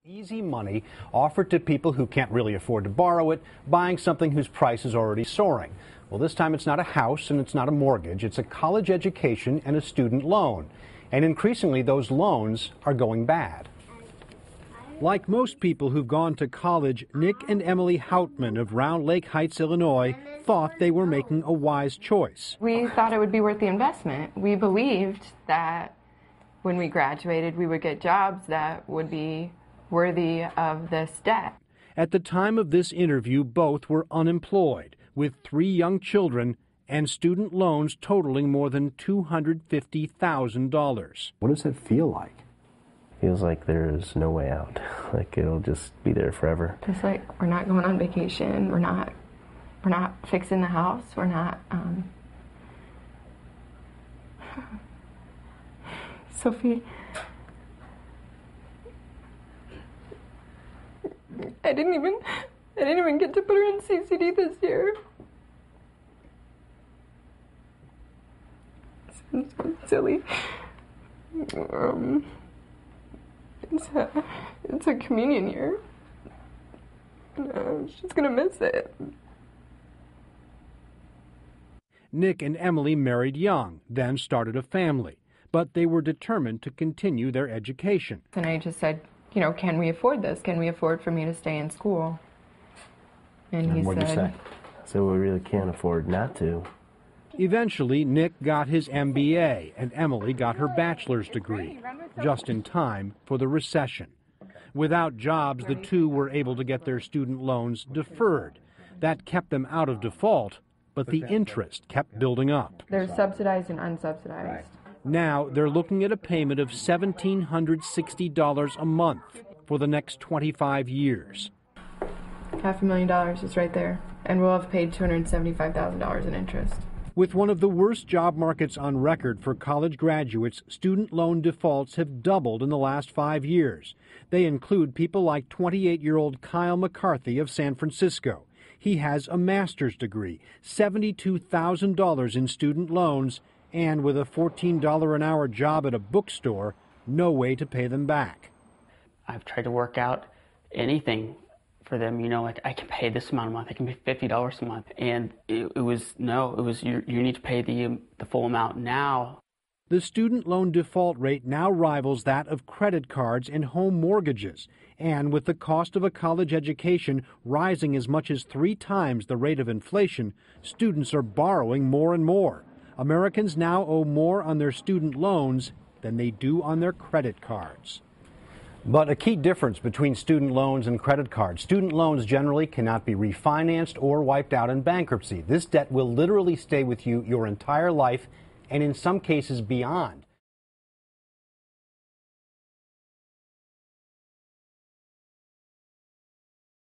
Easy money offered to people who can't really afford to borrow it, buying something whose price is already soaring. Well, this time it's not a house and it's not a mortgage. It's a college education and a student loan. And increasingly, those loans are going bad. Like most people who've gone to college, Nick and Emily Houtman of Round Lake Heights, Illinois, thought they were making a wise choice. We thought it would be worth the investment. We believed that when we graduated, we would get jobs that would be worthy of this debt. At the time of this interview, both were unemployed, with 3 young children and student loans totaling more than $250,000. What does it feel like? Feels like there's no way out. Like it'll just be there forever. Just like we're not going on vacation. We're not fixing the house. We're not. Sophie, I didn't even get to put her in CCD this year. It's so silly. It's a communion year. She's gonna miss it. Nick and Emily married young, then started a family, but they were determined to continue their education. And I just said, you know, can we afford this? Can we afford for me to stay in school? And he what'd you say? So we really can't afford not to. Eventually, Nick got his MBA and Emily got her bachelor's degree, just in time for the recession. Without jobs, the two were able to get their student loans deferred. That kept them out of default, but the interest kept building up. There's subsidized and unsubsidized. Now they're looking at a payment of $1,760 a month for the next 25 years. $500,000 is right there, and we'll have paid $275,000 in interest. With one of the worst job markets on record for college graduates, student loan defaults have doubled in the last 5 years. They include people like 28-year-old Kyle McCarthy of San Francisco. He has a master's degree, $72,000 in student loans, and with a $14 an hour job at a bookstore, no way to pay them back. I've tried to work out anything for them, you know, like I can pay this amount a month, I can pay $50 a month. And it was you need to pay the full amount now. The student loan default rate now rivals that of credit cards and home mortgages. And with the cost of a college education rising as much as 3 times the rate of inflation, students are borrowing more and more. Americans now owe more on their student loans than they do on their credit cards. But a key difference between student loans and credit cards: student loans generally cannot be refinanced or wiped out in bankruptcy. This debt will literally stay with you your entire life, and in some cases beyond.